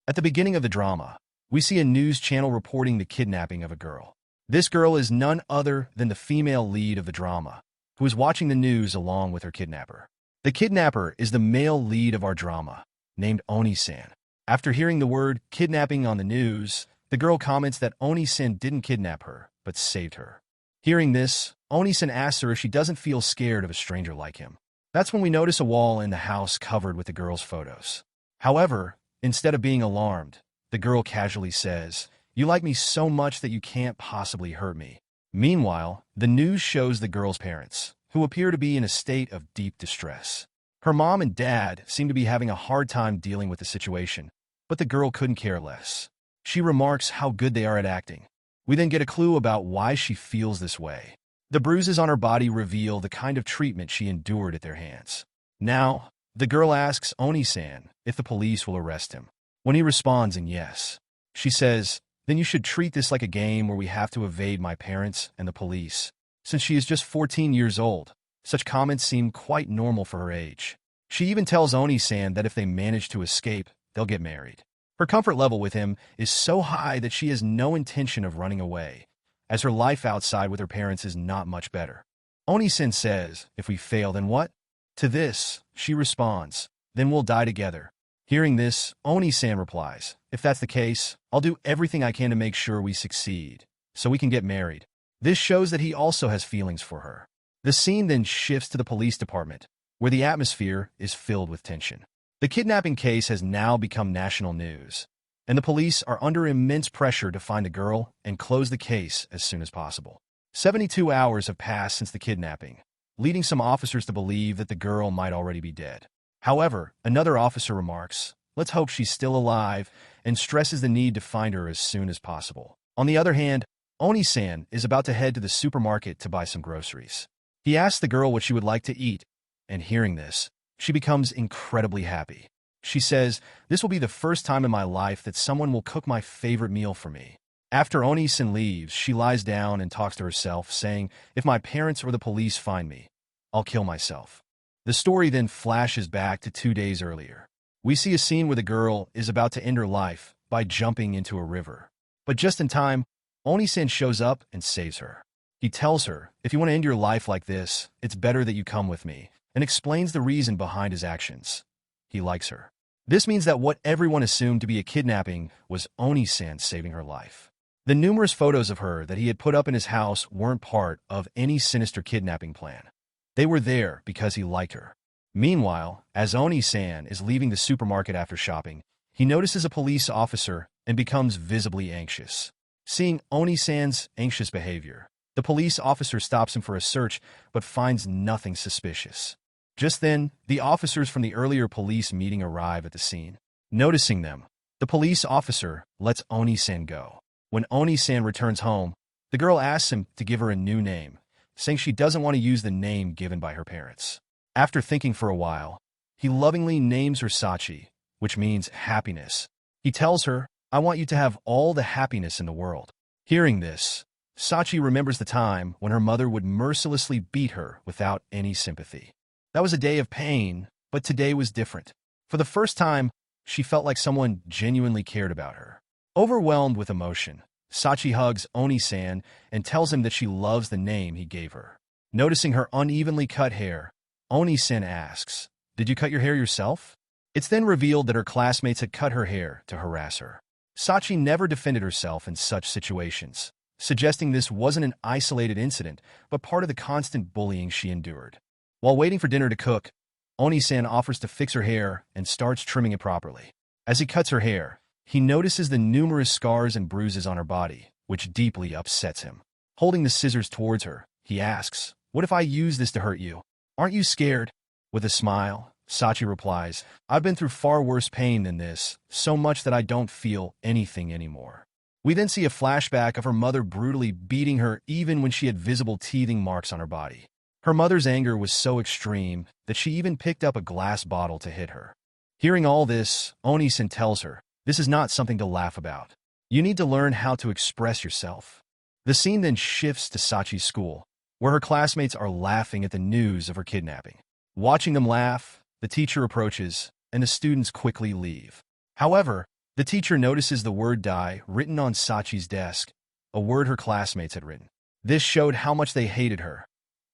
At the beginning of the drama, we see a news channel reporting the kidnapping of a girl. This girl is none other than the female lead of the drama, who is watching the news along with her kidnapper. The kidnapper is the male lead of our drama, named Oni-san. After hearing the word kidnapping on the news, the girl comments that Oni-san didn't kidnap her, but saved her. Hearing this, Oni-san asks her if she doesn't feel scared of a stranger like him. That's when we notice a wall in the house covered with the girl's photos. However, instead of being alarmed, the girl casually says, "You like me so much that you can't possibly hurt me." Meanwhile, the news shows the girl's parents, who appear to be in a state of deep distress. Her mom and dad seem to be having a hard time dealing with the situation, but the girl couldn't care less. She remarks how good they are at acting. We then get a clue about why she feels this way. The bruises on her body reveal the kind of treatment she endured at their hands. Now, the girl asks Oni-san if the police will arrest him. When he responds in yes, she says, "Then you should treat this like a game where we have to evade my parents and the police." Since she is just 14 years old, such comments seem quite normal for her age. She even tells Oni-san that if they manage to escape, they'll get married. Her comfort level with him is so high that she has no intention of running away, as her life outside with her parents is not much better. Oni-san says, "If we fail, then what?" To this, she responds, "Then we'll die together." Hearing this, Oni-san replies, "If that's the case, I'll do everything I can to make sure we succeed, so we can get married." This shows that he also has feelings for her. The scene then shifts to the police department, where the atmosphere is filled with tension. The kidnapping case has now become national news, and the police are under immense pressure to find the girl and close the case as soon as possible. 72 hours have passed since the kidnapping, leading some officers to believe that the girl might already be dead. However, another officer remarks, "Let's hope she's still alive," and stresses the need to find her as soon as possible. On the other hand, Oni-san is about to head to the supermarket to buy some groceries. He asks the girl what she would like to eat, and hearing this, she becomes incredibly happy. She says, "This will be the first time in my life that someone will cook my favorite meal for me." After Oni-san leaves, she lies down and talks to herself, saying, "If my parents or the police find me, I'll kill myself." The story then flashes back to 2 days earlier. We see a scene where the girl is about to end her life by jumping into a river. But just in time, Oni-san shows up and saves her. He tells her, "If you want to end your life like this, it's better that you come with me," and explains the reason behind his actions. He likes her. This means that what everyone assumed to be a kidnapping was Oni-san saving her life. The numerous photos of her that he had put up in his house weren't part of any sinister kidnapping plan. They were there because he liked her. Meanwhile, as Oni-san is leaving the supermarket after shopping, he notices a police officer and becomes visibly anxious. Seeing Oni-san's anxious behavior, the police officer stops him for a search but finds nothing suspicious. Just then, the officers from the earlier police meeting arrive at the scene. Noticing them, the police officer lets Oni-san go. When Oni-san returns home, the girl asks him to give her a new name, saying she doesn't want to use the name given by her parents. After thinking for a while, he lovingly names her Sachi, which means happiness. He tells her, "I want you to have all the happiness in the world." Hearing this, Sachi remembers the time when her mother would mercilessly beat her without any sympathy. That was a day of pain, but today was different. For the first time, she felt like someone genuinely cared about her. Overwhelmed with emotion, Sachi hugs Oni-san and tells him that she loves the name he gave her. Noticing her unevenly cut hair, Oni-san asks, "Did you cut your hair yourself?" It's then revealed that her classmates had cut her hair to harass her. Sachi never defended herself in such situations, suggesting this wasn't an isolated incident, but part of the constant bullying she endured. While waiting for dinner to cook, Oni-san offers to fix her hair and starts trimming it properly. As he cuts her hair, he notices the numerous scars and bruises on her body, which deeply upsets him. Holding the scissors towards her, he asks, "What if I use this to hurt you? Aren't you scared?" With a smile, Sachi replies, "I've been through far worse pain than this, so much that I don't feel anything anymore." We then see a flashback of her mother brutally beating her even when she had visible teething marks on her body. Her mother's anger was so extreme that she even picked up a glass bottle to hit her. Hearing all this, Oni-san tells her, "This is not something to laugh about. You need to learn how to express yourself." The scene then shifts to Sachi's school, where her classmates are laughing at the news of her kidnapping. Watching them laugh, the teacher approaches, and the students quickly leave. However, The teacher notices the word die written on Sachi's desk, a word her classmates had written. This showed how much they hated her.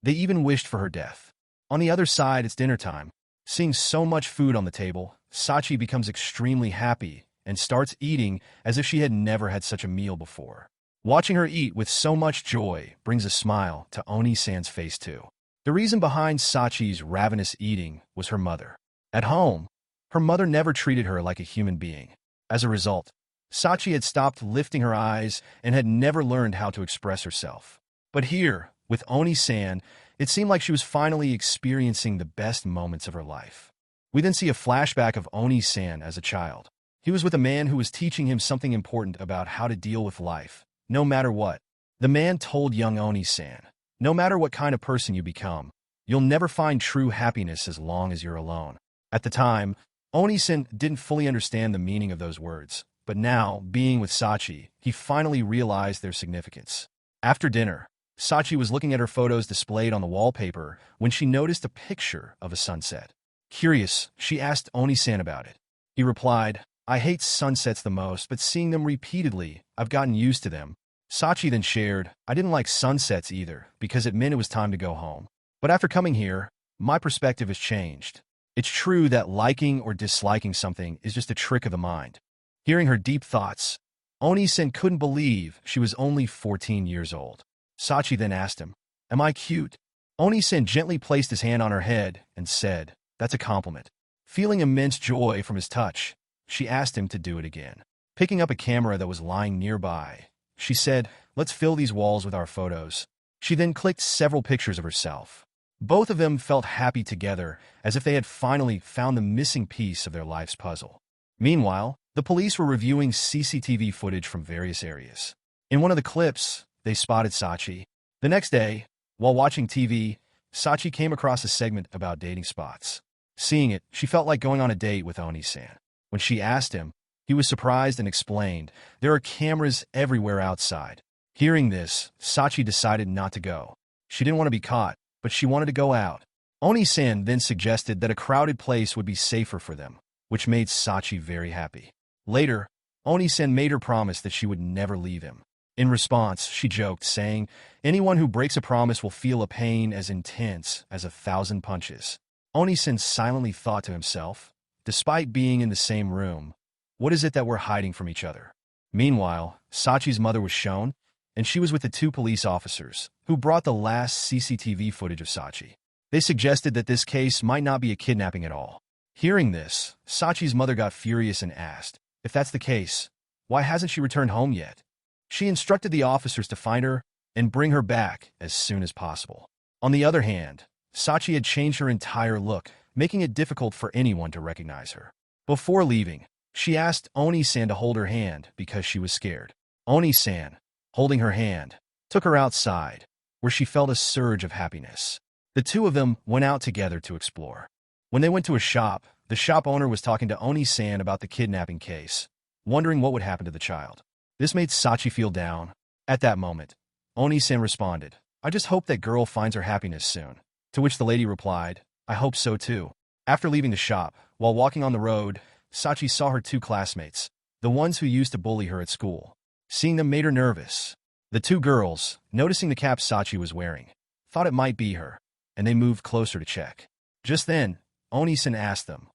They even wished for her death. On the other side, it's dinner time. Seeing so much food on the table, Sachi becomes extremely happy and starts eating as if she had never had such a meal before. Watching her eat with so much joy brings a smile to Oni-san's face too. The reason behind Sachi's ravenous eating was her mother. At home, her mother never treated her like a human being. As a result, Sachi had stopped lifting her eyes and had never learned how to express herself. But here, with Oni-san, it seemed like she was finally experiencing the best moments of her life. We then see a flashback of Oni-san as a child. He was with a man who was teaching him something important about how to deal with life, no matter what. The man told young Oni-san, no matter what kind of person you become, you'll never find true happiness as long as you're alone. At the time, Oni-san didn't fully understand the meaning of those words, but now, being with Sachi, he finally realized their significance. After dinner, Sachi was looking at her photos displayed on the wallpaper when she noticed a picture of a sunset. Curious, she asked Oni-san about it. He replied, I hate sunsets the most, but seeing them repeatedly, I've gotten used to them. Sachi then shared, I didn't like sunsets either, because it meant it was time to go home. But after coming here, my perspective has changed. It's true that liking or disliking something is just a trick of the mind. Hearing her deep thoughts, Oni-san couldn't believe she was only 14 years old. Sachi then asked him, Am I cute? Oni-san gently placed his hand on her head and said, That's a compliment. Feeling immense joy from his touch, she asked him to do it again. Picking up a camera that was lying nearby, she said, Let's fill these walls with our photos. She then clicked several pictures of herself. Both of them felt happy together, as if they had finally found the missing piece of their life's puzzle. Meanwhile, the police were reviewing CCTV footage from various areas. In one of the clips, they spotted Sachi. The next day, while watching TV, Sachi came across a segment about dating spots. Seeing it, she felt like going on a date with Oni-san. When she asked him, he was surprised and explained, There are cameras everywhere outside. Hearing this, Sachi decided not to go. She didn't want to be caught, but she wanted to go out. Oni-san then suggested that a crowded place would be safer for them, which made Sachi very happy. Later, Oni-san made her promise that she would never leave him. In response, she joked, saying, Anyone who breaks a promise will feel a pain as intense as 1,000 punches. Oni-san silently thought to himself, Despite being in the same room, what is it that we're hiding from each other? Meanwhile, Sachi's mother was shown, and she was with the two police officers, who brought the last CCTV footage of Sachi. They suggested that this case might not be a kidnapping at all. Hearing this, Sachi's mother got furious and asked, If that's the case, why hasn't she returned home yet? She instructed the officers to find her and bring her back as soon as possible. On the other hand, Sachi had changed her entire look, making it difficult for anyone to recognize her. Before leaving, she asked Oni-san to hold her hand because she was scared. Oni-san, holding her hand, took her outside, where she felt a surge of happiness. The two of them went out together to explore. When they went to a shop, the shop owner was talking to Oni-san about the kidnapping case, wondering what would happen to the child. This made Sachi feel down. At that moment, Oni-san responded, I just hope that girl finds her happiness soon. To which the lady replied, I hope so too. After leaving the shop, while walking on the road, Sachi saw her two classmates, the ones who used to bully her at school. Seeing them made her nervous. The two girls, noticing the cap Sachi was wearing, thought it might be her, and they moved closer to check. Just then, Oni-san asked them,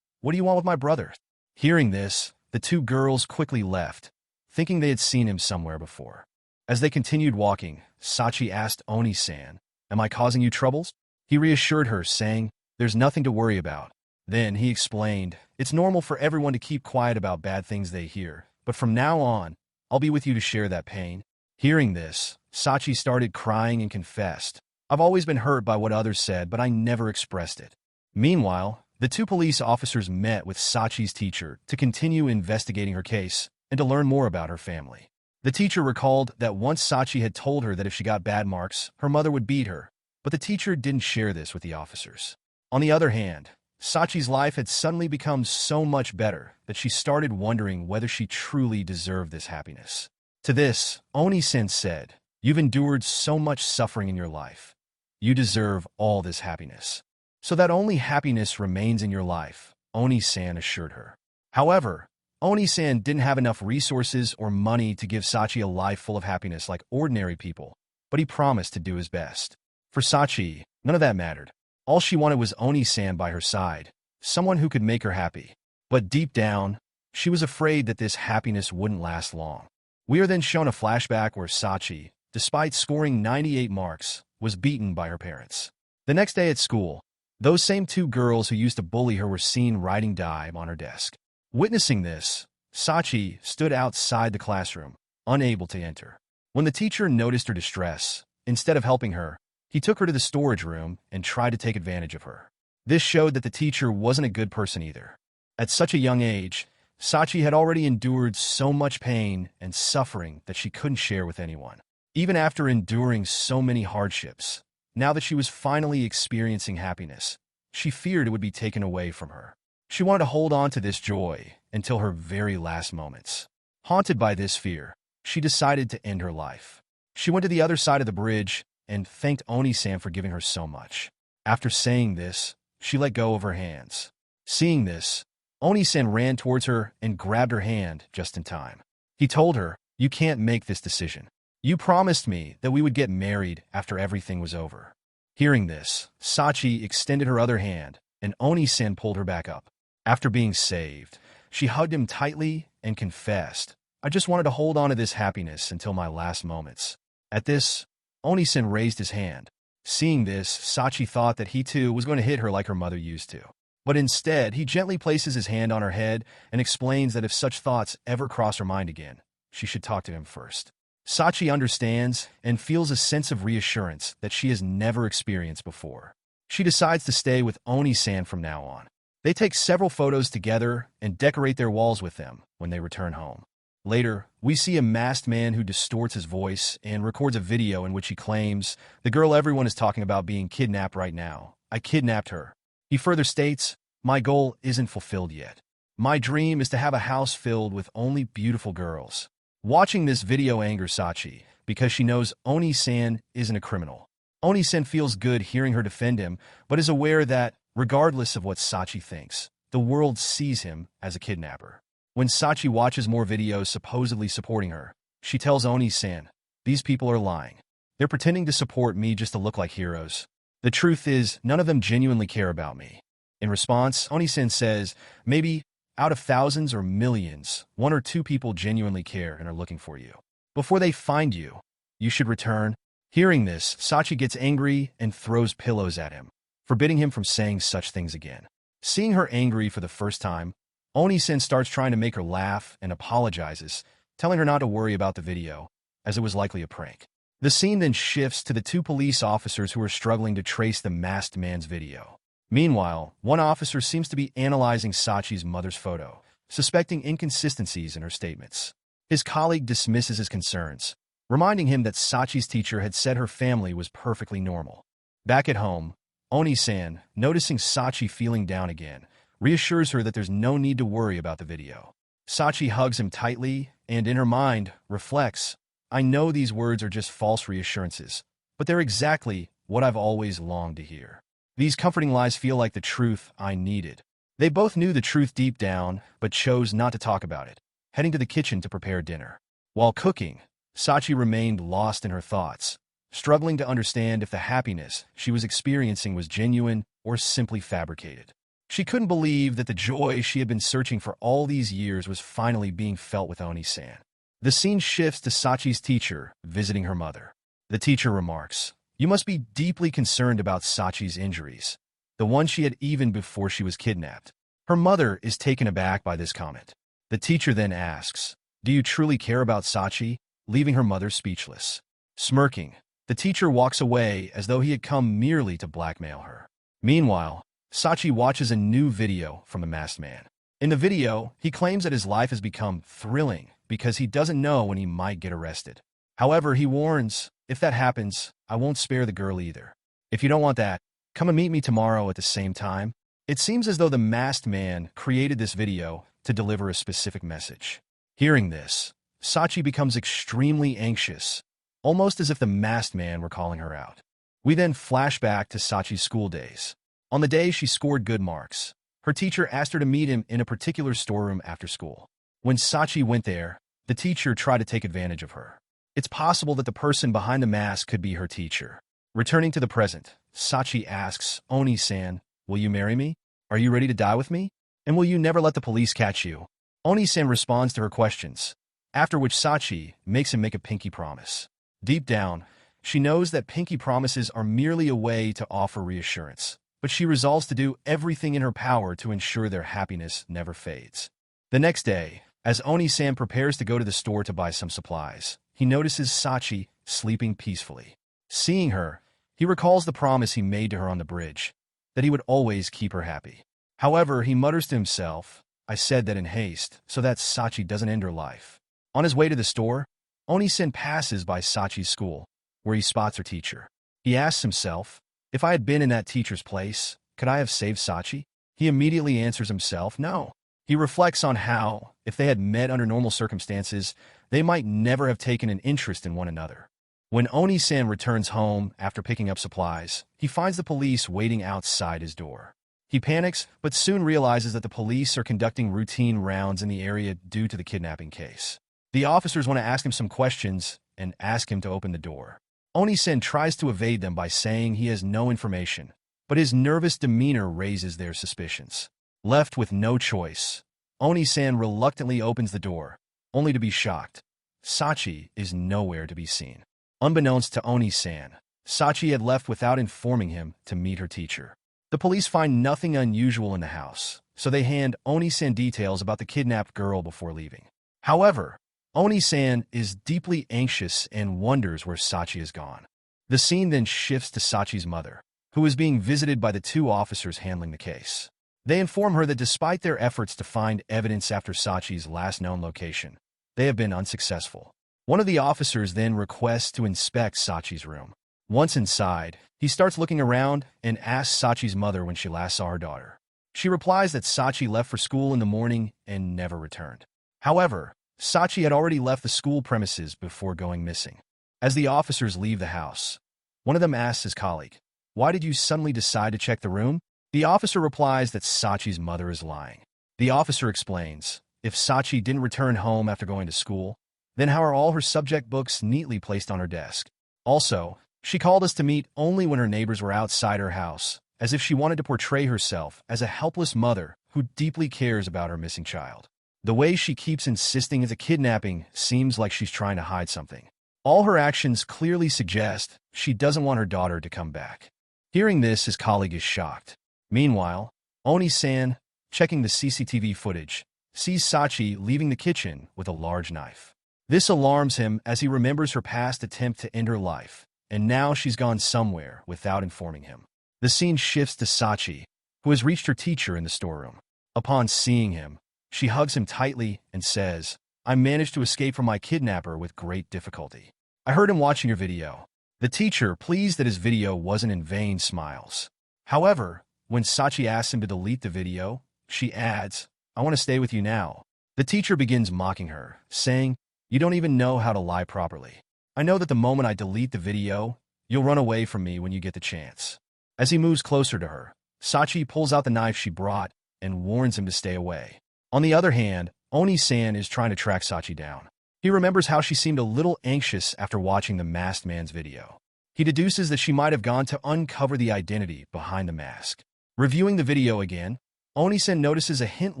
What do you want with my brother? Hearing this, the two girls quickly left, thinking they had seen him somewhere before. As they continued walking, Sachi asked Oni-san, Am I causing you troubles? He reassured her, saying, There's nothing to worry about. Then he explained, It's normal for everyone to keep quiet about bad things they hear, but from now on, I'll be with you to share that pain. Hearing this, Sachi started crying and confessed, I've always been hurt by what others said, but I never expressed it. Meanwhile, the two police officers met with Sachi's teacher to continue investigating her case and to learn more about her family. The teacher recalled that once Sachi had told her that if she got bad marks, her mother would beat her, but the teacher didn't share this with the officers. On the other hand, Sachi's life had suddenly become so much better that she started wondering whether she truly deserved this happiness. To this, Oni-san said, You've endured so much suffering in your life. You deserve all this happiness. So that only happiness remains in your life, Oni-san assured her. However, Oni-san didn't have enough resources or money to give Sachi a life full of happiness like ordinary people, but he promised to do his best. For Sachi, none of that mattered. All she wanted was Oni-san by her side, someone who could make her happy. But deep down, she was afraid that this happiness wouldn't last long. We are then shown a flashback where Sachi, despite scoring 98 marks, was beaten by her parents. The next day at school, those same two girls who used to bully her were seen writing "die" on her desk. Witnessing this, Sachi stood outside the classroom, unable to enter. When the teacher noticed her distress, instead of helping her, he took her to the storage room and tried to take advantage of her. This showed that the teacher wasn't a good person either. At such a young age, Sachi had already endured so much pain and suffering that she couldn't share with anyone. Even after enduring so many hardships, now that she was finally experiencing happiness, she feared it would be taken away from her. She wanted to hold on to this joy until her very last moments. Haunted by this fear, she decided to end her life. She went to the other side of the bridge and thanked Oni-san for giving her so much. After saying this, she let go of her hands. Seeing this, Oni-san ran towards her and grabbed her hand just in time. He told her, "You can't make this decision. You promised me that we would get married after everything was over." Hearing this, Sachi extended her other hand, and Oni-san pulled her back up. After being saved, she hugged him tightly and confessed, "I just wanted to hold on to this happiness until my last moments." At this, Oni-san raised his hand. Seeing this, Sachi thought that he too was going to hit her like her mother used to. But instead, he gently places his hand on her head and explains that if such thoughts ever cross her mind again, she should talk to him first. Sachi understands and feels a sense of reassurance that she has never experienced before. She decides to stay with Oni-san from now on. They take several photos together and decorate their walls with them when they return home. Later, we see a masked man who distorts his voice and records a video in which he claims, "The girl everyone is talking about being kidnapped right now. I kidnapped her." He further states, "My goal isn't fulfilled yet. My dream is to have a house filled with only beautiful girls." Watching this video angers Sachi because she knows Oni-san isn't a criminal. Oni-san feels good hearing her defend him, but is aware that, regardless of what Sachi thinks, the world sees him as a kidnapper. When Sachi watches more videos supposedly supporting her, she tells Oni-san, "These people are lying. They're pretending to support me just to look like heroes. The truth is, none of them genuinely care about me." In response, Oni-san says, "Maybe out of thousands or millions, one or two people genuinely care and are looking for you. Before they find you, you should return." Hearing this, Sachi gets angry and throws pillows at him, forbidding him from saying such things again. Seeing her angry for the first time, Oni-san starts trying to make her laugh and apologizes, telling her not to worry about the video, as it was likely a prank. The scene then shifts to the two police officers who are struggling to trace the masked man's video. Meanwhile, one officer seems to be analyzing Sachi's mother's photo, suspecting inconsistencies in her statements. His colleague dismisses his concerns, reminding him that Sachi's teacher had said her family was perfectly normal. Back at home, Oni-san, noticing Sachi feeling down again, reassures her that there's no need to worry about the video. Sachi hugs him tightly and, in her mind, reflects, "I know these words are just false reassurances, but they're exactly what I've always longed to hear. These comforting lies feel like the truth I needed." They both knew the truth deep down, but chose not to talk about it, heading to the kitchen to prepare dinner. While cooking, Sachi remained lost in her thoughts, struggling to understand if the happiness she was experiencing was genuine or simply fabricated. She couldn't believe that the joy she had been searching for all these years was finally being felt with Oni-san. The scene shifts to Sachi's teacher visiting her mother. The teacher remarks, "You must be deeply concerned about Sachi's injuries, the one she had even before she was kidnapped." Her mother is taken aback by this comment. The teacher then asks, "Do you truly care about Sachi?" leaving her mother speechless. Smirking, the teacher walks away as though he had come merely to blackmail her. Meanwhile, Sachi watches a new video from the masked man. In the video, he claims that his life has become thrilling because he doesn't know when he might get arrested. However, he warns, "If that happens, I won't spare the girl either. If you don't want that, come and meet me tomorrow at the same time." It seems as though the masked man created this video to deliver a specific message. Hearing this, Sachi becomes extremely anxious, almost as if the masked man were calling her out. We then flash back to Sachi's school days. On the day she scored good marks, her teacher asked her to meet him in a particular storeroom after school. When Sachi went there, the teacher tried to take advantage of her. It's possible that the person behind the mask could be her teacher. Returning to the present, Sachi asks Oni-san, "Will you marry me? Are you ready to die with me? And will you never let the police catch you?" Oni-san responds to her questions, after which Sachi makes him make a pinky promise. Deep down, she knows that pinky promises are merely a way to offer reassurance, but she resolves to do everything in her power to ensure their happiness never fades. The next day, as Oni-san prepares to go to the store to buy some supplies, he notices Sachi sleeping peacefully. Seeing her, he recalls the promise he made to her on the bridge, that he would always keep her happy. However, he mutters to himself, "I said that in haste, so that Sachi doesn't end her life." On his way to the store, Oni-san passes by Sachi's school, where he spots her teacher. He asks himself, "If I had been in that teacher's place, could I have saved Sachi?" He immediately answers himself, "No." He reflects on how, if they had met under normal circumstances, they might never have taken an interest in one another. When Oni-san returns home after picking up supplies, he finds the police waiting outside his door. He panics, but soon realizes that the police are conducting routine rounds in the area due to the kidnapping case. The officers want to ask him some questions and ask him to open the door. Oni-san tries to evade them by saying he has no information, but his nervous demeanor raises their suspicions. Left with no choice, Oni-san reluctantly opens the door, only to be shocked. Sachi is nowhere to be seen. Unbeknownst to Oni-san, Sachi had left without informing him to meet her teacher. The police find nothing unusual in the house, so they hand Oni-san details about the kidnapped girl before leaving. However, Oni-san is deeply anxious and wonders where Sachi has gone. The scene then shifts to Sachi's mother, who is being visited by the two officers handling the case. They inform her that despite their efforts to find evidence after Sachi's last known location, they have been unsuccessful. One of the officers then requests to inspect Sachi's room. Once inside, he starts looking around and asks Sachi's mother when she last saw her daughter. She replies that Sachi left for school in the morning and never returned. However, Sachi had already left the school premises before going missing. As the officers leave the house, one of them asks his colleague, "Why did you suddenly decide to check the room?" The officer replies that Sachi's mother is lying. The officer explains, if Sachi didn't return home after going to school, then how are all her subject books neatly placed on her desk? Also, she called us to meet only when her neighbors were outside her house, as if she wanted to portray herself as a helpless mother who deeply cares about her missing child. The way she keeps insisting it's a kidnapping seems like she's trying to hide something. All her actions clearly suggest she doesn't want her daughter to come back. Hearing this, his colleague is shocked. Meanwhile, Oni-san, checking the CCTV footage, sees Sachi leaving the kitchen with a large knife. This alarms him as he remembers her past attempt to end her life, and now she's gone somewhere without informing him. The scene shifts to Sachi, who has reached her teacher in the storeroom. Upon seeing him, she hugs him tightly and says, "I managed to escape from my kidnapper with great difficulty. I heard him watching your video." The teacher, pleased that his video wasn't in vain, smiles. However, when Sachi asks him to delete the video, she adds, "I want to stay with you now." The teacher begins mocking her, saying, "You don't even know how to lie properly. I know that the moment I delete the video, you'll run away from me when you get the chance." As he moves closer to her, Sachi pulls out the knife she brought and warns him to stay away. On the other hand, Oni-san is trying to track Sachi down. He remembers how she seemed a little anxious after watching the masked man's video. He deduces that she might have gone to uncover the identity behind the mask. Reviewing the video again, Oni-san notices a hint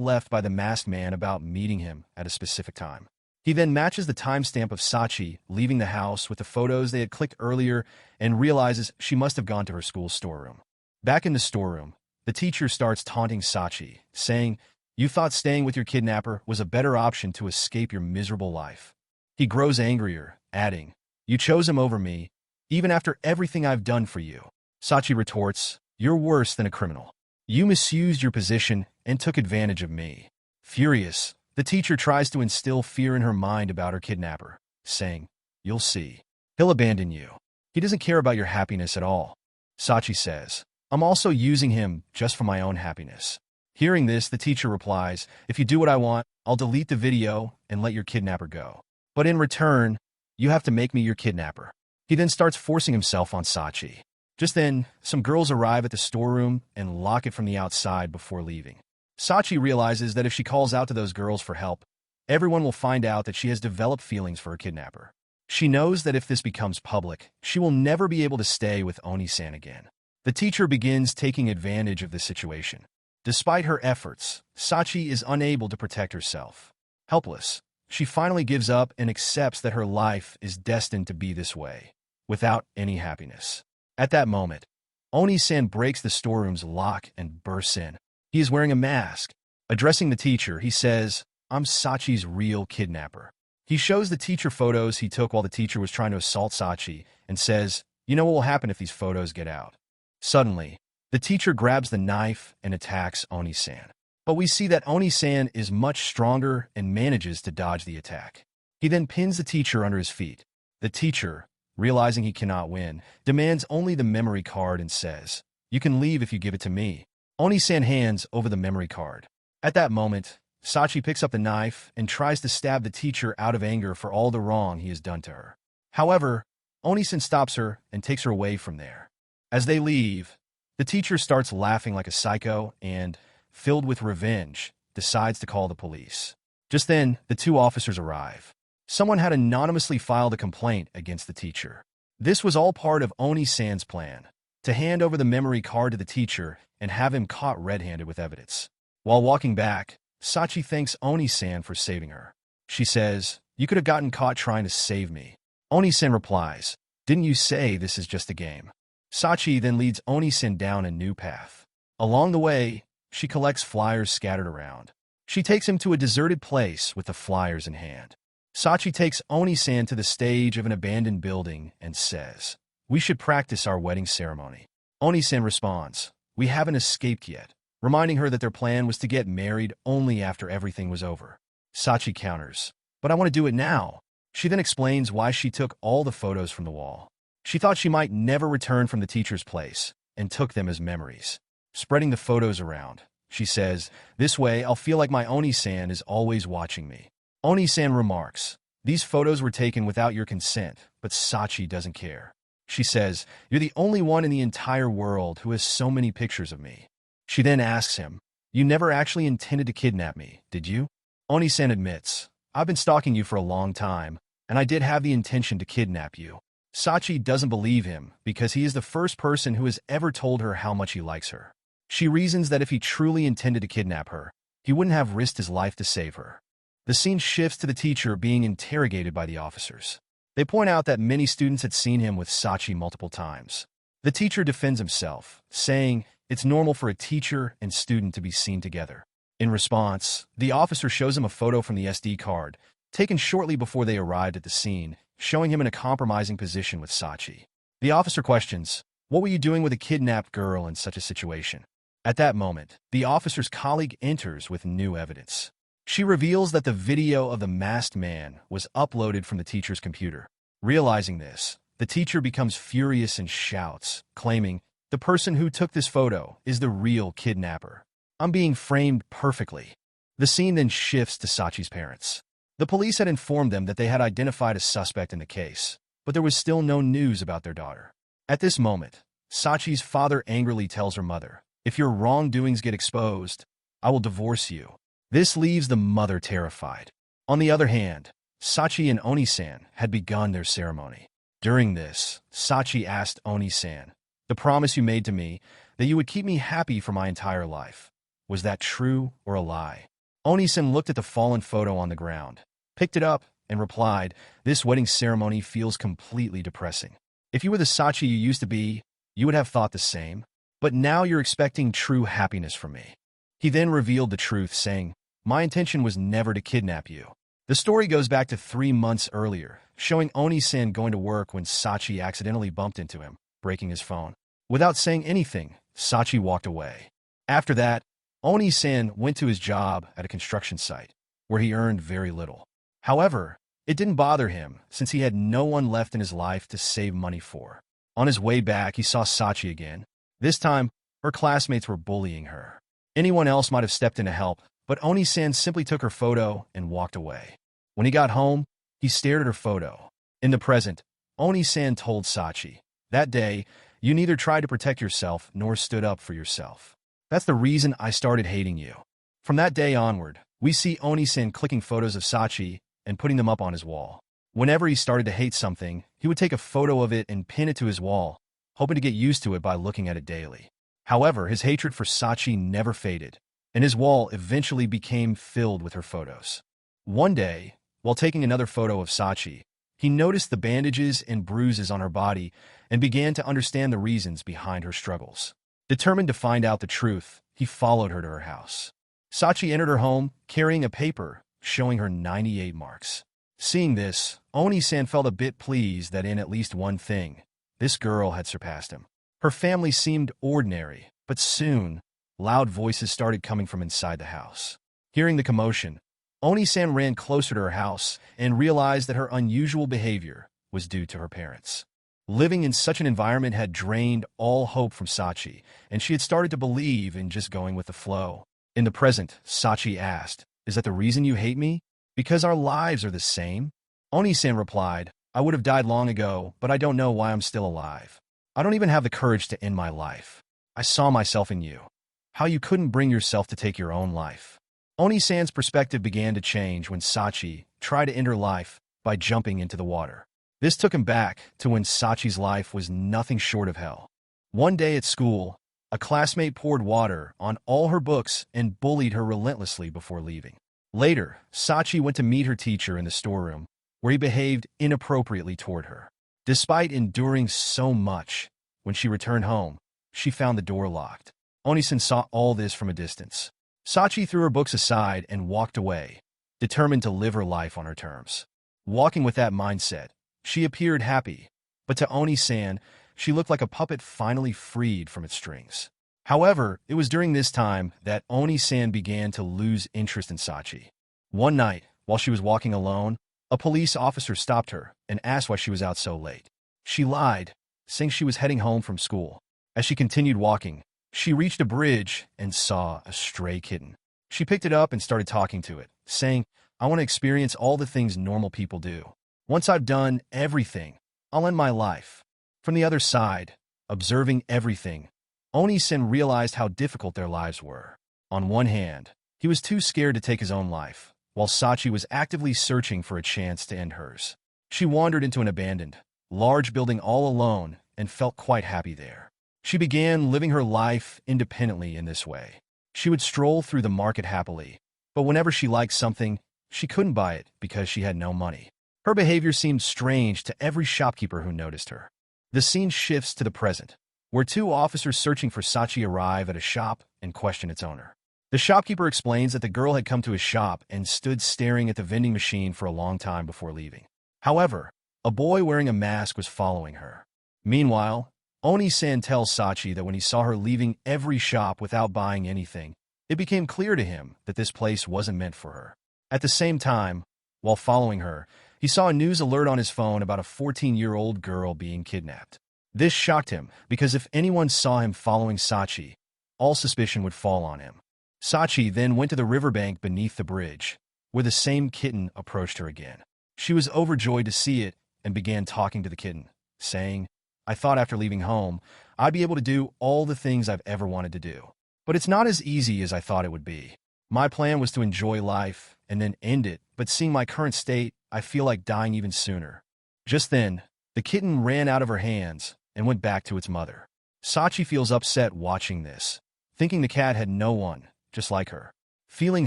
left by the masked man about meeting him at a specific time. He then matches the timestamp of Sachi leaving the house with the photos they had clicked earlier and realizes she must have gone to her school's storeroom. Back in the storeroom, the teacher starts taunting Sachi, saying, "You thought staying with your kidnapper was a better option to escape your miserable life." He grows angrier, adding, "You chose him over me, even after everything I've done for you." Sachi retorts, "You're worse than a criminal. You misused your position and took advantage of me." Furious, the teacher tries to instill fear in her mind about her kidnapper, saying, "You'll see. He'll abandon you. He doesn't care about your happiness at all." Sachi says, "I'm also using him just for my own happiness." Hearing this, the teacher replies, "If you do what I want, I'll delete the video and let your kidnapper go. But in return, you have to make me your kidnapper." He then starts forcing himself on Sachi. Just then, some girls arrive at the storeroom and lock it from the outside before leaving. Sachi realizes that if she calls out to those girls for help, everyone will find out that she has developed feelings for her kidnapper. She knows that if this becomes public, she will never be able to stay with Oni-san again. The teacher begins taking advantage of the situation. Despite her efforts, Sachi is unable to protect herself. Helpless, she finally gives up and accepts that her life is destined to be this way, without any happiness. At that moment, Oni-san breaks the storeroom's lock and bursts in. He is wearing a mask. Addressing the teacher, he says, "I'm Sachi's real kidnapper." He shows the teacher photos he took while the teacher was trying to assault Sachi and says, "You know what will happen if these photos get out." Suddenly, the teacher grabs the knife and attacks Oni-san. But we see that Oni-san is much stronger and manages to dodge the attack. He then pins the teacher under his feet. The teacher, realizing he cannot win, demands only the memory card and says, "You can leave if you give it to me." Oni-san hands over the memory card. At that moment, Sachi picks up the knife and tries to stab the teacher out of anger for all the wrong he has done to her. However, Oni-san stops her and takes her away from there. As they leave, the teacher starts laughing like a psycho and, filled with revenge, decides to call the police. Just then, the two officers arrive. Someone had anonymously filed a complaint against the teacher. This was all part of Oni-san's plan, to hand over the memory card to the teacher and have him caught red-handed with evidence. While walking back, Sachi thanks Oni-san for saving her. She says, "You could have gotten caught trying to save me." Oni-san replies, "Didn't you say this is just a game?" Sachi then leads Oni-san down a new path. Along the way, she collects flyers scattered around. She takes him to a deserted place with the flyers in hand. Sachi takes Oni-san to the stage of an abandoned building and says, "We should practice our wedding ceremony." Oni-san responds, "We haven't escaped yet," reminding her that their plan was to get married only after everything was over. Sachi counters, "But I want to do it now." She then explains why she took all the photos from the wall. She thought she might never return from the teacher's place and took them as memories. Spreading the photos around, she says, "This way I'll feel like my Oni-san is always watching me." Oni-san remarks, "These photos were taken without your consent, but Sachi doesn't care." She says, "You're the only one in the entire world who has so many pictures of me." She then asks him, "You never actually intended to kidnap me, did you?" Oni-san admits, "I've been stalking you for a long time, and I did have the intention to kidnap you." Sachi doesn't believe him because he is the first person who has ever told her how much he likes her. She reasons that if he truly intended to kidnap her, he wouldn't have risked his life to save her. The scene shifts to the teacher being interrogated by the officers. They point out that many students had seen him with Sachi multiple times. The teacher defends himself, saying it's normal for a teacher and student to be seen together. In response, the officer shows him a photo from the SD card, taken shortly before they arrived at the scene, showing him in a compromising position with Sachi. The officer questions, "What were you doing with a kidnapped girl in such a situation?" At that moment, the officer's colleague enters with new evidence. She reveals that the video of the masked man was uploaded from the teacher's computer. Realizing this, the teacher becomes furious and shouts, claiming, "The person who took this photo is the real kidnapper. I'm being framed perfectly." The scene then shifts to Sachi's parents. The police had informed them that they had identified a suspect in the case, but there was still no news about their daughter. At this moment, Sachi's father angrily tells her mother, "If your wrongdoings get exposed, I will divorce you." This leaves the mother terrified. On the other hand, Sachi and Oni-san had begun their ceremony. During this, Sachi asked Oni-san, "The promise you made to me, that you would keep me happy for my entire life, was that true or a lie?" Oni-san looked at the fallen photo on the ground, picked it up, and replied, "This wedding ceremony feels completely depressing. If you were the Sachi you used to be, you would have thought the same. But now you're expecting true happiness from me." He then revealed the truth, saying, "My intention was never to kidnap you." The story goes back to 3 months earlier, showing Oni-san going to work when Sachi accidentally bumped into him, breaking his phone. Without saying anything, Sachi walked away. After that, Oni-san went to his job at a construction site, where he earned very little. However, it didn't bother him since he had no one left in his life to save money for. On his way back, he saw Sachi again. This time, her classmates were bullying her. Anyone else might have stepped in to help, but Oni-san simply took her photo and walked away. When he got home, he stared at her photo. In the present, Oni-san told Sachi, "That day, you neither tried to protect yourself nor stood up for yourself. That's the reason I started hating you." From that day onward, We see Oni-san clicking photos of Sachi and putting them up on his wall. Whenever he started to hate something, he would take a photo of it and pin it to his wall, hoping to get used to it by looking at it daily. However, his hatred for Sachi never faded, and his wall eventually became filled with her photos. One day, while taking another photo of Sachi, he noticed the bandages and bruises on her body and began to understand the reasons behind her struggles. Determined to find out the truth, he followed her to her house. Sachi entered her home carrying a paper showing her 98 marks. Seeing this, Oni-san felt a bit pleased that in at least one thing, this girl had surpassed him. Her family seemed ordinary, but soon, loud voices started coming from inside the house. Hearing the commotion, Oni-san ran closer to her house and realized that her unusual behavior was due to her parents. Living in such an environment had drained all hope from Sachi, and she had started to believe in just going with the flow. In the present, Sachi asked, "Is that the reason you hate me? Because our lives are the same?" Oni-san replied, "I would have died long ago, but I don't know why I'm still alive. I don't even have the courage to end my life. I saw myself in you. How you couldn't bring yourself to take your own life." Oni-san's perspective began to change when Sachi tried to end her life by jumping into the water. This took him back to when Sachi's life was nothing short of hell. One day at school, a classmate poured water on all her books and bullied her relentlessly before leaving. Later, Sachi went to meet her teacher in the storeroom, where he behaved inappropriately toward her. Despite enduring so much, when she returned home, she found the door locked. Oni-san saw all this from a distance. Sachi threw her books aside and walked away, determined to live her life on her terms. Walking with that mindset, she appeared happy, but to Oni-san, she looked like a puppet finally freed from its strings. However, it was during this time that Oni-san began to lose interest in Sachi. One night, while she was walking alone, a police officer stopped her and asked why she was out so late. She lied, saying she was heading home from school. As she continued walking, she reached a bridge and saw a stray kitten. She picked it up and started talking to it, saying, "I want to experience all the things normal people do. Once I've done everything, I'll end my life." From the other side, observing everything, Oni-san realized how difficult their lives were. On one hand, he was too scared to take his own life, while Sachi was actively searching for a chance to end hers. She wandered into an abandoned, large building all alone and felt quite happy there. She began living her life independently in this way. She would stroll through the market happily, but whenever she liked something, she couldn't buy it because she had no money. Her behavior seemed strange to every shopkeeper who noticed her. The scene shifts to the present, where two officers searching for Sachi arrive at a shop and question its owner. The shopkeeper explains that the girl had come to his shop and stood staring at the vending machine for a long time before leaving. However, a boy wearing a mask was following her. Meanwhile, Oni-san tells Sachi that when he saw her leaving every shop without buying anything, it became clear to him that this place wasn't meant for her. At the same time, while following her, he saw a news alert on his phone about a 14-year-old girl being kidnapped. This shocked him because if anyone saw him following Sachi, all suspicion would fall on him. Sachi then went to the riverbank beneath the bridge, where the same kitten approached her again. She was overjoyed to see it and began talking to the kitten, saying, "I thought after leaving home, I'd be able to do all the things I've ever wanted to do. But it's not as easy as I thought it would be. My plan was to enjoy life and then end it, but seeing my current state, I feel like dying even sooner." Just then, the kitten ran out of her hands and went back to its mother. Sachi feels upset watching this, thinking the cat had no one, just like her. Feeling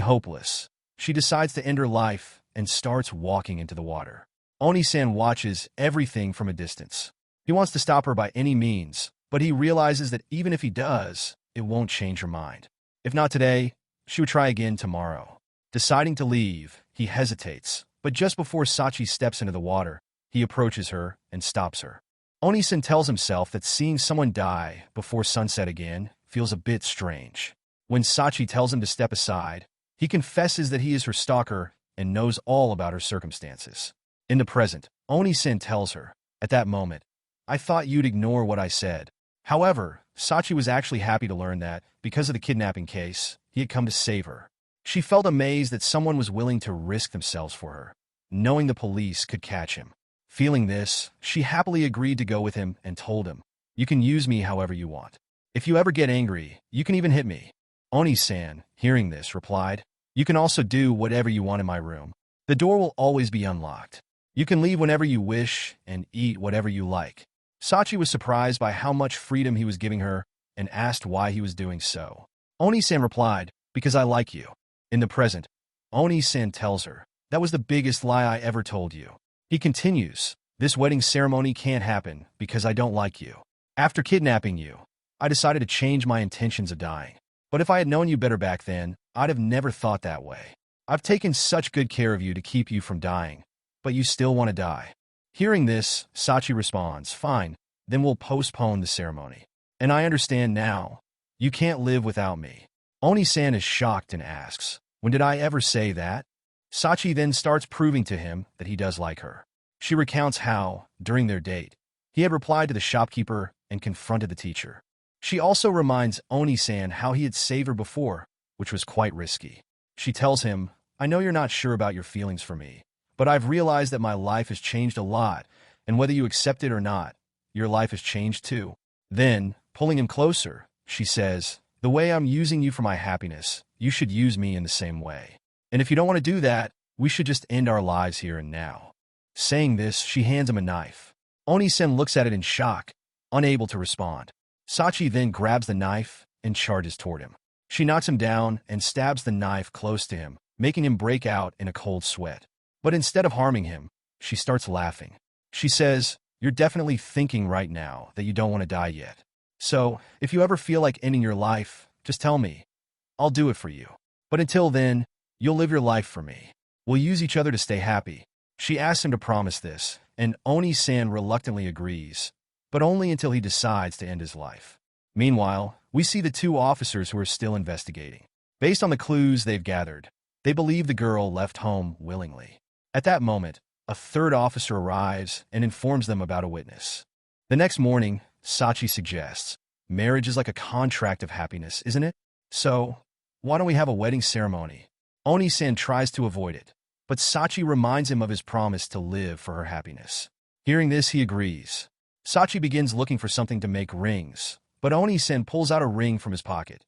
hopeless, she decides to end her life and starts walking into the water. Oni-san watches everything from a distance. He wants to stop her by any means, but he realizes that even if he does, it won't change her mind. If not today, she would try again tomorrow. Deciding to leave, he hesitates, but just before Sachi steps into the water, he approaches her and stops her. Oni-san tells himself that seeing someone die before sunset again feels a bit strange. When Sachi tells him to step aside, he confesses that he is her stalker and knows all about her circumstances. In the present, Oni-san tells her, "At that moment, I thought you'd ignore what I said." However, Sachi was actually happy to learn that, because of the kidnapping case, he had come to save her. She felt amazed that someone was willing to risk themselves for her, knowing the police could catch him. Feeling this, she happily agreed to go with him and told him, "You can use me however you want. If you ever get angry, you can even hit me." Oni-san, hearing this, replied, You can also do whatever you want in my room. The door will always be unlocked. You can leave whenever you wish and eat whatever you like. Sachi was surprised by how much freedom he was giving her and asked why he was doing so. Oni-san replied, because I like you. In the present, Oni-san tells her, that was the biggest lie I ever told you. He continues, this wedding ceremony can't happen because I don't like you. After kidnapping you, I decided to change my intentions of dying. But if I had known you better back then, I'd have never thought that way. I've taken such good care of you to keep you from dying, but you still want to die. Hearing this, Sachi responds, fine, then we'll postpone the ceremony. And I understand now. You can't live without me. Oni-san is shocked and asks, when did I ever say that? Sachi then starts proving to him that he does like her. She recounts how, during their date, he had replied to the shopkeeper and confronted the teacher. She also reminds Oni-san how he had saved her before, which was quite risky. She tells him, I know you're not sure about your feelings for me, but I've realized that my life has changed a lot, and whether you accept it or not, your life has changed too. Then, pulling him closer, she says, the way I'm using you for my happiness, you should use me in the same way. And if you don't want to do that, we should just end our lives here and now. Saying this, she hands him a knife. Oni-san looks at it in shock, unable to respond. Sachi then grabs the knife and charges toward him. She knocks him down and stabs the knife close to him, making him break out in a cold sweat. But instead of harming him, she starts laughing. She says, you're definitely thinking right now that you don't want to die yet. So, if you ever feel like ending your life, just tell me. I'll do it for you. But until then, you'll live your life for me. We'll use each other to stay happy. She asks him to promise this, and Oni-san reluctantly agrees, but only until he decides to end his life. Meanwhile, we see the two officers who are still investigating. Based on the clues they've gathered, they believe the girl left home willingly. At that moment, a third officer arrives and informs them about a witness. The next morning, Sachi suggests, marriage is like a contract of happiness, isn't it? So, why don't we have a wedding ceremony? Oni-san tries to avoid it, but Sachi reminds him of his promise to live for her happiness. Hearing this, he agrees. Sachi begins looking for something to make rings, but Oni-san pulls out a ring from his pocket,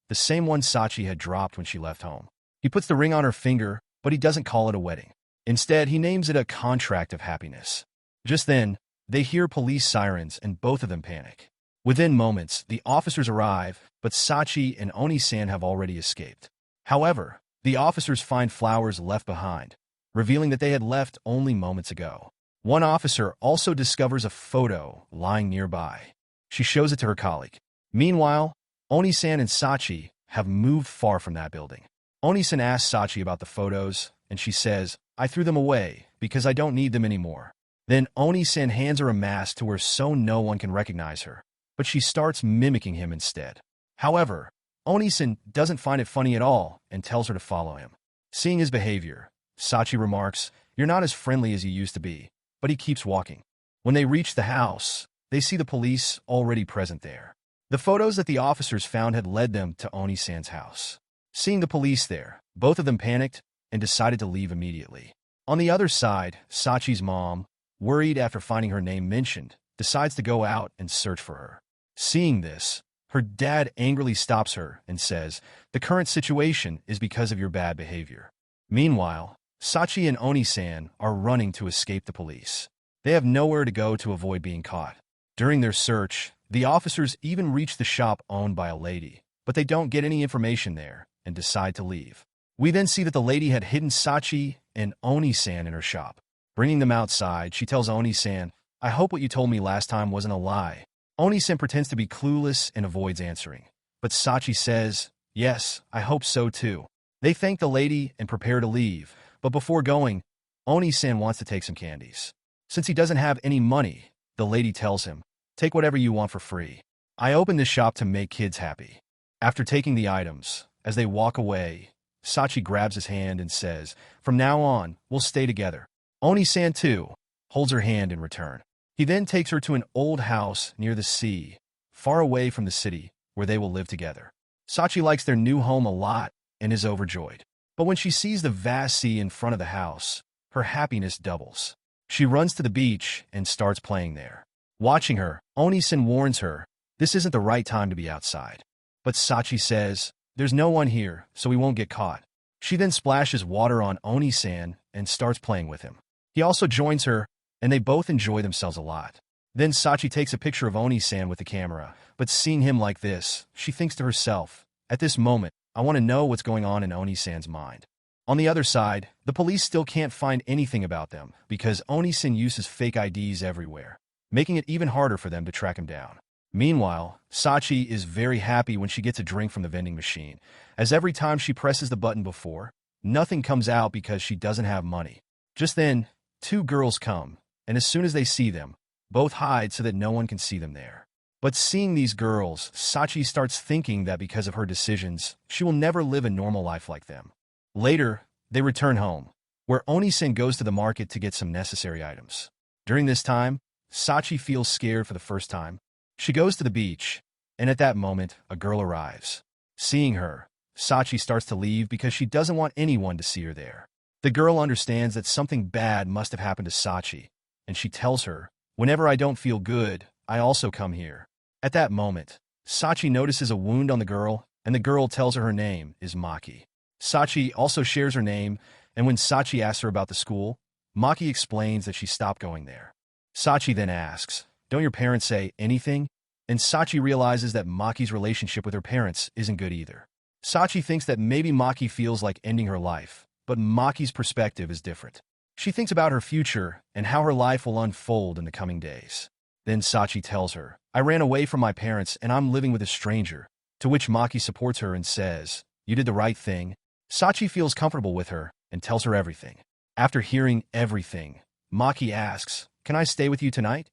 the same one Sachi had dropped when she left home. He puts the ring on her finger, but he doesn't call it a wedding. Instead, he names it a contract of happiness. Just then, they hear police sirens and both of them panic. Within moments, the officers arrive, but Sachi and Oni-san have already escaped. However, the officers find flowers left behind, revealing that they had left only moments ago. One officer also discovers a photo lying nearby. She shows it to her colleague. Meanwhile, Oni-san and Sachi have moved far from that building. Oni-san asks Sachi about the photos, and she says, I threw them away because I don't need them anymore. Then Oni-san hands her a mask to her so no one can recognize her, but she starts mimicking him instead. However, Oni-san doesn't find it funny at all and tells her to follow him. Seeing his behavior, Sachi remarks, you're not as friendly as you used to be, but he keeps walking. When they reach the house, they see the police already present there. The photos that the officers found had led them to Oni-san's house. Seeing the police there, both of them panicked and decided to leave immediately. On the other side, Sachi's mom, worried after finding her name mentioned, decides to go out and search for her. Seeing this, her dad angrily stops her and says, the current situation is because of your bad behavior. Meanwhile, Sachi and Oni-san are running to escape the police. They have nowhere to go to avoid being caught. During their search, the officers even reach the shop owned by a lady, but they don't get any information there and decide to leave. We then see that the lady had hidden Sachi and Oni-san in her shop. Bringing them outside, she tells Oni-san, I hope what you told me last time wasn't a lie. Oni-san pretends to be clueless and avoids answering. But Sachi says, yes, I hope so too. They thank the lady and prepare to leave, but before going, Oni-san wants to take some candies. Since he doesn't have any money, the lady tells him, take whatever you want for free. I opened this shop to make kids happy. After taking the items, as they walk away, Sachi grabs his hand and says, from now on, we'll stay together. Oni-san, too, holds her hand in return. He then takes her to an old house near the sea, far away from the city, where they will live together. Sachi likes their new home a lot and is overjoyed. But when she sees the vast sea in front of the house, her happiness doubles. She runs to the beach and starts playing there. Watching her, Oni-san warns her, this isn't the right time to be outside. But Sachi says, there's no one here, so we won't get caught. She then splashes water on Oni-san and starts playing with him. He also joins her, and they both enjoy themselves a lot. Then Sachi takes a picture of Oni-san with the camera, but seeing him like this, she thinks to herself, at this moment, I want to know what's going on in Oni-san's mind. On the other side, the police still can't find anything about them because Oni-san uses fake IDs everywhere, making it even harder for them to track him down. Meanwhile, Sachi is very happy when she gets a drink from the vending machine, as every time she presses the button before, nothing comes out because she doesn't have money. Just then, two girls come, and as soon as they see them, both hide so that no one can see them there. But seeing these girls, Sachi starts thinking that because of her decisions, she will never live a normal life like them. Later, they return home, where Oni-san goes to the market to get some necessary items. During this time, Sachi feels scared for the first time. She goes to the beach, and at that moment, a girl arrives. Seeing her, Sachi starts to leave because she doesn't want anyone to see her there. The girl understands that something bad must have happened to Sachi, and she tells her, whenever I don't feel good, I also come here. At that moment, Sachi notices a wound on the girl, and the girl tells her name is Maki. Sachi also shares her name, and when Sachi asks her about the school, Maki explains that she stopped going there. Sachi then asks, don't your parents say anything? And Sachi realizes that Maki's relationship with her parents isn't good either. Sachi thinks that maybe Maki feels like ending her life, but Maki's perspective is different. She thinks about her future and how her life will unfold in the coming days. Then Sachi tells her, I ran away from my parents and I'm living with a stranger, to which Maki supports her and says, you did the right thing. Sachi feels comfortable with her and tells her everything. After hearing everything, Maki asks, can I stay with you tonight?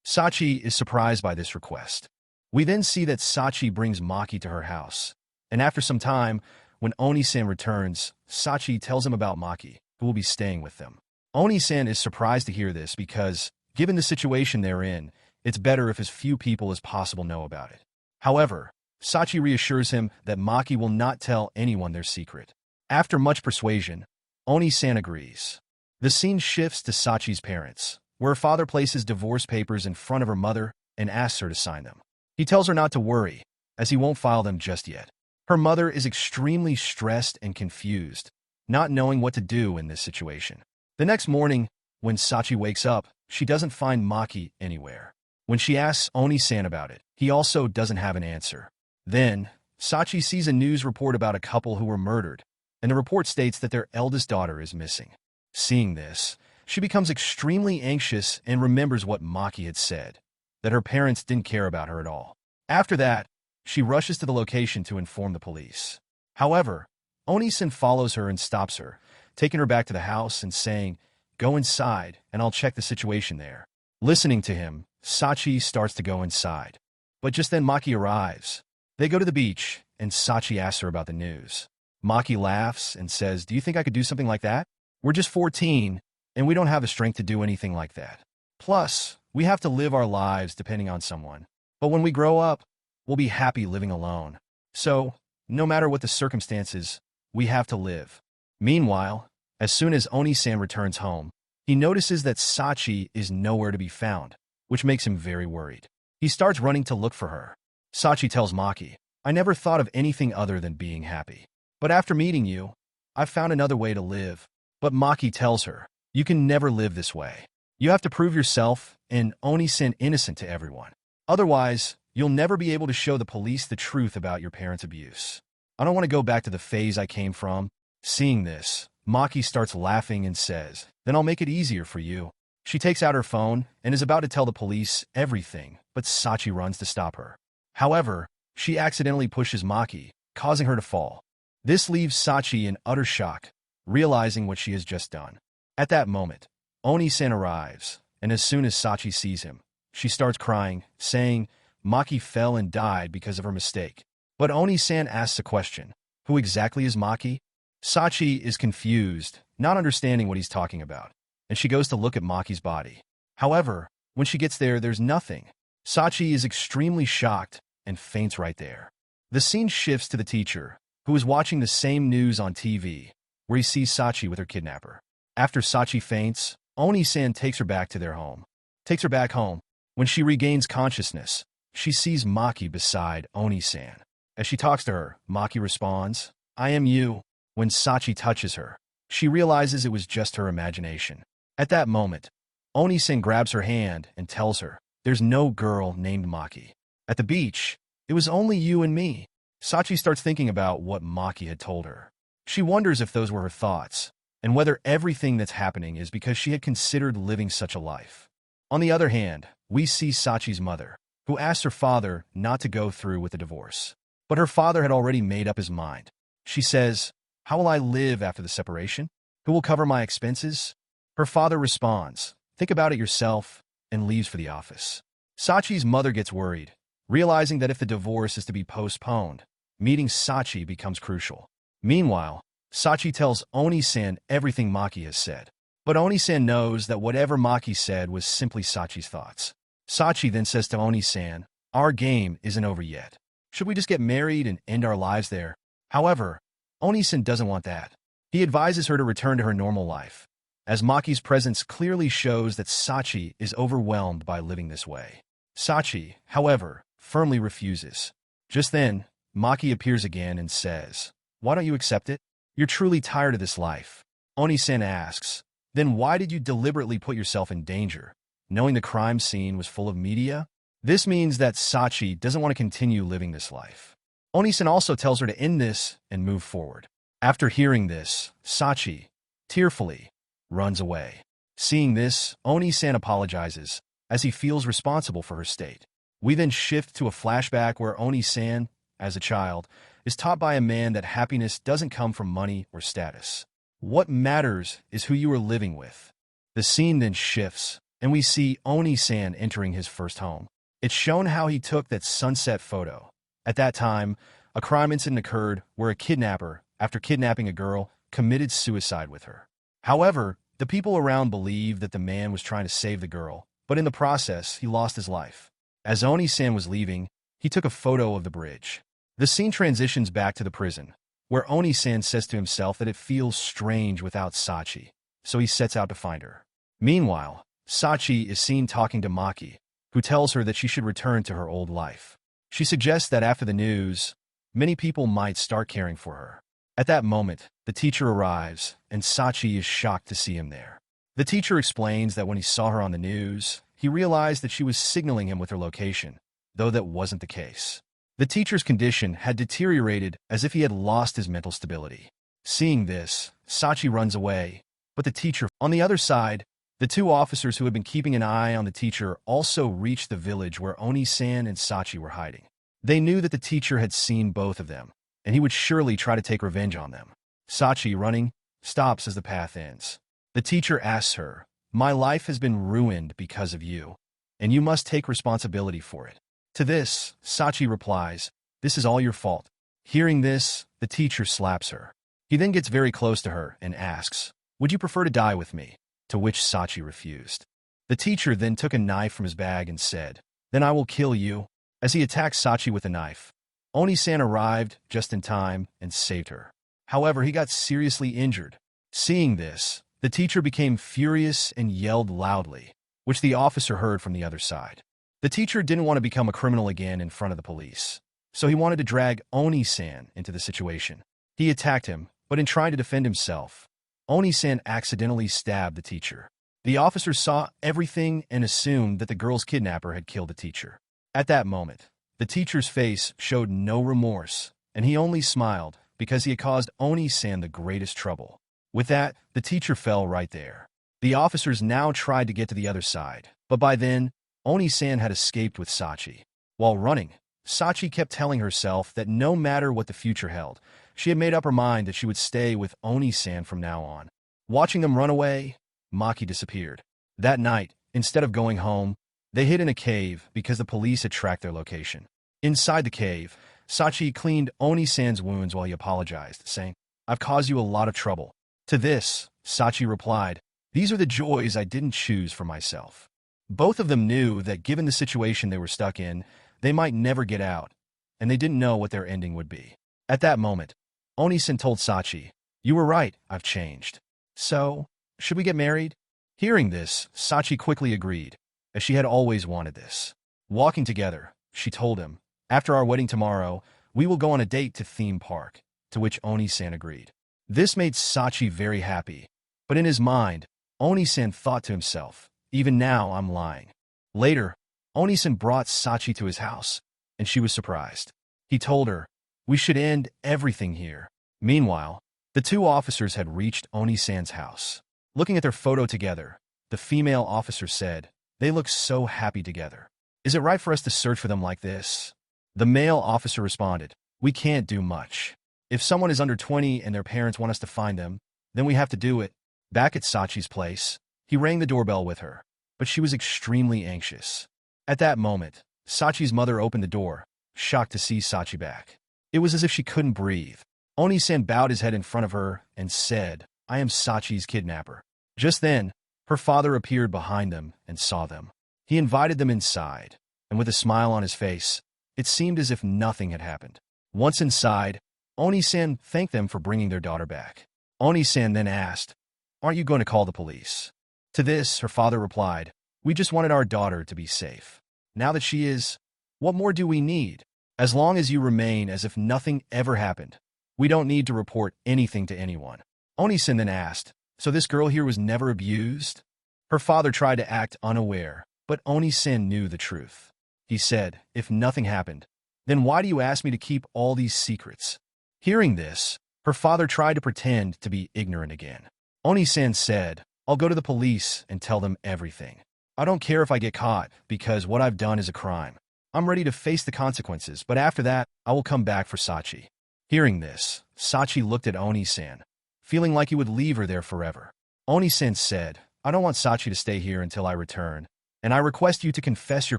Sachi is surprised by this request. We then see that Sachi brings Maki to her house, and after some time, when Oni-san returns, Sachi tells him about Maki, who will be staying with them. Oni-san is surprised to hear this because, given the situation they're in, it's better if as few people as possible know about it. However, Sachi reassures him that Maki will not tell anyone their secret. After much persuasion, Oni-san agrees. The scene shifts to Sachi's parents, where her father places divorce papers in front of her mother and asks her to sign them. He tells her not to worry, as he won't file them just yet. Her mother is extremely stressed and confused, not knowing what to do in this situation. The next morning, when Sachi wakes up, she doesn't find Maki anywhere. When she asks Oni-san about it, he also doesn't have an answer. Then, Sachi sees a news report about a couple who were murdered, and the report states that their eldest daughter is missing. Seeing this, she becomes extremely anxious and remembers what Maki had said, that her parents didn't care about her at all. After that, she rushes to the location to inform the police. However, Oni-san follows her and stops her, taking her back to the house and saying, go inside and I'll check the situation there. Listening to him, Sachi starts to go inside. But just then Maki arrives. They go to the beach, and Sachi asks her about the news. Maki laughs and says, do you think I could do something like that? We're just 14, and we don't have the strength to do anything like that. Plus, we have to live our lives depending on someone. But when we grow up, we'll be happy living alone. So, no matter what the circumstances, we have to live. Meanwhile, as soon as Oni-san returns home, he notices that Sachi is nowhere to be found, which makes him very worried. He starts running to look for her. Sachi tells Maki, I never thought of anything other than being happy. But after meeting you, I've found another way to live. But Maki tells her, you can never live this way. You have to prove yourself and Oni-san innocent to everyone. Otherwise, you'll never be able to show the police the truth about your parents' abuse. I don't want to go back to the phase I came from. Seeing this, Maki starts laughing and says, then I'll make it easier for you. She takes out her phone and is about to tell the police everything, but Sachi runs to stop her. However, she accidentally pushes Maki, causing her to fall. This leaves Sachi in utter shock, realizing what she has just done. At that moment, Oni-san arrives, and as soon as Sachi sees him, she starts crying, saying Maki fell and died because of her mistake. But Oni-san asks a question, who exactly is Maki? Sachi is confused, not understanding what he's talking about, and she goes to look at Maki's body. However, when she gets there, there's nothing. Sachi is extremely shocked and faints right there. The scene shifts to the teacher, who is watching the same news on TV, where he sees Sachi with her kidnapper. After Sachi faints, Oni-san takes her back home. When she regains consciousness, she sees Maki beside Oni-san. As she talks to her, Maki responds, I am you. When Sachi touches her, she realizes it was just her imagination. At that moment, Oni-san grabs her hand and tells her, "There's no girl named Maki. At the beach, it was only you and me." Sachi starts thinking about what Maki had told her. She wonders if those were her thoughts, and whether everything that's happening is because she had considered living such a life. On the other hand, we see Sachi's mother, who asked her father not to go through with the divorce. But her father had already made up his mind. She says, "How will I live after the separation? Who will cover my expenses?" Her father responds, "Think about it yourself," and leaves for the office. Sachi's mother gets worried, realizing that if the divorce is to be postponed, meeting Sachi becomes crucial. Meanwhile, Sachi tells Oni-san everything Maki has said. But Oni-san knows that whatever Maki said was simply Sachi's thoughts. Sachi then says to Oni-san, "Our game isn't over yet. Should we just get married and end our lives there?" However, Oni-san doesn't want that. He advises her to return to her normal life, as Maki's presence clearly shows that Sachi is overwhelmed by living this way. Sachi, however, firmly refuses. Just then, Maki appears again and says, "Why don't you accept it? You're truly tired of this life." Oni-san asks, "Then why did you deliberately put yourself in danger, knowing the crime scene was full of media?" This means that Sachi doesn't want to continue living this life. Oni-san also tells her to end this and move forward. After hearing this, Sachi, tearfully, runs away. Seeing this, Oni-san apologizes, as he feels responsible for her state. We then shift to a flashback where Oni-san, as a child, is taught by a man that happiness doesn't come from money or status. What matters is who you are living with. The scene then shifts, and we see Oni-san entering his first home. It's shown how he took that sunset photo. At that time, a crime incident occurred where a kidnapper, after kidnapping a girl, committed suicide with her. However, the people around believed that the man was trying to save the girl, but in the process, he lost his life. As Oni-san was leaving, he took a photo of the bridge. The scene transitions back to the prison, where Oni-san says to himself that it feels strange without Sachi, so he sets out to find her. Meanwhile, Sachi is seen talking to Maki, who tells her that she should return to her old life. She suggests that after the news, many people might start caring for her. At that moment, the teacher arrives, and Sachi is shocked to see him there. The teacher explains that when he saw her on the news, he realized that she was signaling him with her location, though that wasn't the case. The teacher's condition had deteriorated as if he had lost his mental stability. Seeing this, Sachi runs away, but the teacher, on the other side, the two officers who had been keeping an eye on the teacher also reached the village where Oni-san and Sachi were hiding. They knew that the teacher had seen both of them, and he would surely try to take revenge on them. Sachi, running, stops as the path ends. The teacher asks her, "My life has been ruined because of you, and you must take responsibility for it." To this, Sachi replies, "This is all your fault." Hearing this, the teacher slaps her. He then gets very close to her and asks, "Would you prefer to die with me?" To which Sachi refused. The teacher then took a knife from his bag and said, "Then I will kill you." As he attacked Sachi with a knife, Oni-san arrived just in time and saved her. However, he got seriously injured. Seeing this, the teacher became furious and yelled loudly, which the officer heard from the other side. The teacher didn't want to become a criminal again in front of the police, so he wanted to drag Oni-san into the situation. He attacked him, but in trying to defend himself, Oni-san accidentally stabbed the teacher. The officers saw everything and assumed that the girl's kidnapper had killed the teacher. At that moment, the teacher's face showed no remorse, and he only smiled because he had caused Oni-san the greatest trouble. With that, the teacher fell right there. The officers now tried to get to the other side, but by then, Oni-san had escaped with Sachi. While running, Sachi kept telling herself that no matter what the future held, she had made up her mind that she would stay with Oni-san from now on. Watching them run away, Maki disappeared. That night, instead of going home, they hid in a cave because the police had tracked their location. Inside the cave, Sachi cleaned Oni-san's wounds while he apologized, saying, "I've caused you a lot of trouble." To this, Sachi replied, "These are the joys I didn't choose for myself." Both of them knew that given the situation they were stuck in, they might never get out, and they didn't know what their ending would be. At that moment, Oni-san told Sachi, "You were right, I've changed. So, should we get married?" Hearing this, Sachi quickly agreed, as she had always wanted this. Walking together, she told him, "After our wedding tomorrow, we will go on a date to theme park," to which Oni-san agreed. This made Sachi very happy, but in his mind, Oni-san thought to himself, even now I'm lying. Later, Oni-san brought Sachi to his house, and she was surprised. He told her, we should end everything here. Meanwhile, the two officers had reached Oni-san's house. Looking at their photo together, the female officer said, they look so happy together. Is it right for us to search for them like this? The male officer responded, we can't do much. If someone is under 20 and their parents want us to find them, then we have to do it. Back at Sachi's place, he rang the doorbell with her, but she was extremely anxious. At that moment, Sachi's mother opened the door, shocked to see Sachi back. It was as if she couldn't breathe. Oni-san bowed his head in front of her and said, I am Sachi's kidnapper. Just then, her father appeared behind them and saw them. He invited them inside, and with a smile on his face, it seemed as if nothing had happened. Once inside, Oni-san thanked them for bringing their daughter back. Oni-san then asked, aren't you going to call the police? To this, her father replied, we just wanted our daughter to be safe. Now that she is, what more do we need? As long as you remain as if nothing ever happened, we don't need to report anything to anyone. Oni-san then asked, so this girl here was never abused? Her father tried to act unaware, but Oni-san knew the truth. He said, if nothing happened, then why do you ask me to keep all these secrets? Hearing this, her father tried to pretend to be ignorant again. Oni-san said, I'll go to the police and tell them everything. I don't care if I get caught, because what I've done is a crime. I'm ready to face the consequences, but after that, I will come back for Sachi. Hearing this, Sachi looked at Oni-san, feeling like he would leave her there forever. Oni-san said, I don't want Sachi to stay here until I return, and I request you to confess your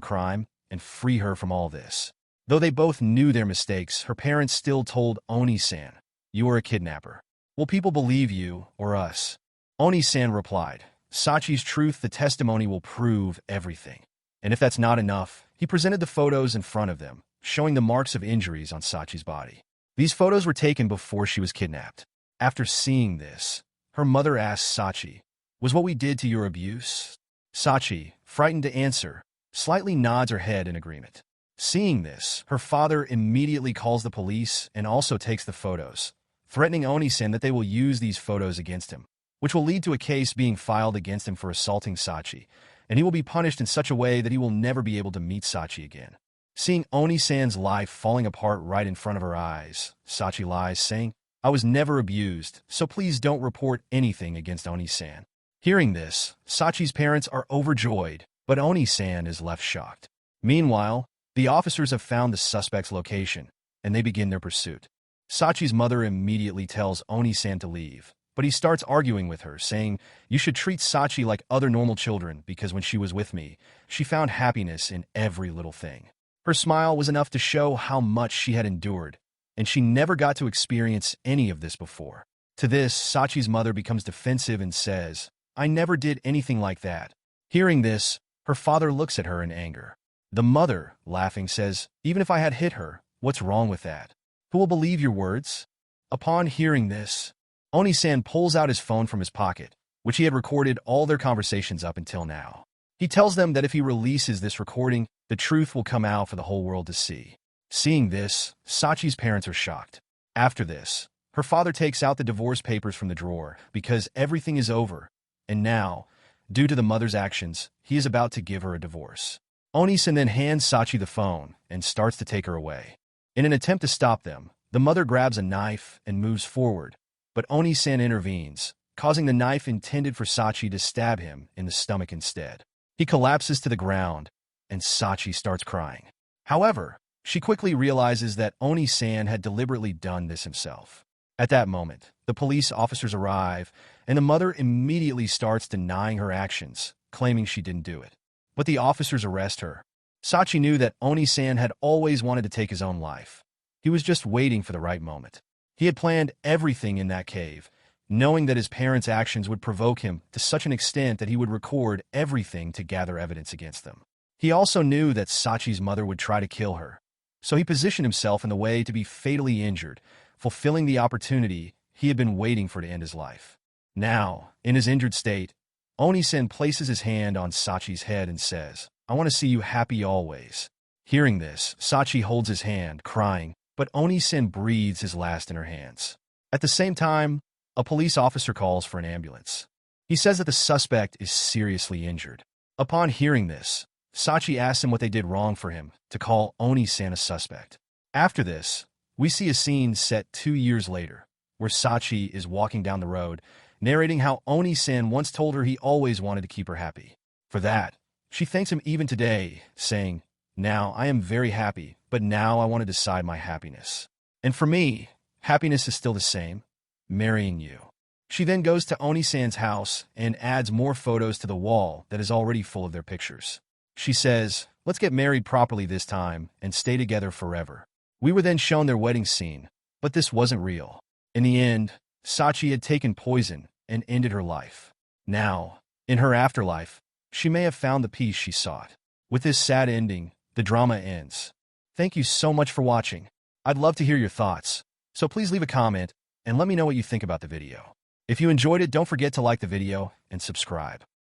crime and free her from all this. Though they both knew their mistakes, her parents still told Oni-san, you are a kidnapper. Will people believe you or us? Oni-san replied, Sachi's truth, the testimony will prove everything. And if that's not enough, he presented the photos in front of them, showing the marks of injuries on Sachi's body. These photos were taken before she was kidnapped. After seeing this, her mother asked Sachi, was what we did to your abuse? Sachi, frightened to answer, slightly nods her head in agreement. Seeing this, her father immediately calls the police and also takes the photos, threatening Oni-san that they will use these photos against him, which will lead to a case being filed against him for assaulting Sachi, and he will be punished in such a way that he will never be able to meet Sachi again. Seeing Oni-san's life falling apart right in front of her eyes, Sachi lies, saying, I was never abused, so please don't report anything against Oni-san. Hearing this, Sachi's parents are overjoyed, but Oni-san is left shocked. Meanwhile, the officers have found the suspect's location, and they begin their pursuit. Sachi's mother immediately tells Oni-san to leave, but he starts arguing with her, saying, you should treat Sachi like other normal children because when she was with me, she found happiness in every little thing. Her smile was enough to show how much she had endured, and she never got to experience any of this before. To this, Sachi's mother becomes defensive and says, I never did anything like that. Hearing this, her father looks at her in anger. The mother, laughing, says, even if I had hit her, what's wrong with that? Who will believe your words? Upon hearing this, Oni-san pulls out his phone from his pocket, which he had recorded all their conversations up until now. He tells them that if he releases this recording, the truth will come out for the whole world to see. Seeing this, Sachi's parents are shocked. After this, her father takes out the divorce papers from the drawer because everything is over, and now, due to the mother's actions, he is about to give her a divorce. Oni-san then hands Sachi the phone and starts to take her away. In an attempt to stop them, the mother grabs a knife and moves forward, but Oni-san intervenes, causing the knife intended for Sachi to stab him in the stomach instead. He collapses to the ground, and Sachi starts crying. However, she quickly realizes that Oni-san had deliberately done this himself. At that moment, the police officers arrive, and the mother immediately starts denying her actions, claiming she didn't do it. But the officers arrest her. Sachi knew that Oni-san had always wanted to take his own life. He was just waiting for the right moment. He had planned everything in that cave, knowing that his parents' actions would provoke him to such an extent that he would record everything to gather evidence against them. He also knew that Sachi's mother would try to kill her, so he positioned himself in the way to be fatally injured, fulfilling the opportunity he had been waiting for to end his life. Now, in his injured state, Oni-san places his hand on Sachi's head and says, I want to see you happy always. Hearing this, Sachi holds his hand, crying, but Oni-san breathes his last in her hands. At the same time, a police officer calls for an ambulance. He says that the suspect is seriously injured. Upon hearing this, Sachi asks him what they did wrong for him to call Oni-san a suspect. After this, we see a scene set 2 years later, where Sachi is walking down the road, narrating how Oni-san once told her he always wanted to keep her happy. For that, she thanks him even today, saying, "Now I am very happy, but now I want to decide my happiness. And for me, happiness is still the same, marrying you." She then goes to Oni-san's house and adds more photos to the wall that is already full of their pictures. She says, "Let's get married properly this time and stay together forever." We were then shown their wedding scene, but this wasn't real. In the end, Sachi had taken poison and ended her life. Now, in her afterlife, she may have found the peace she sought. With this sad ending, the drama ends. Thank you so much for watching. I'd love to hear your thoughts, so please leave a comment and let me know what you think about the video. If you enjoyed it, don't forget to like the video and subscribe.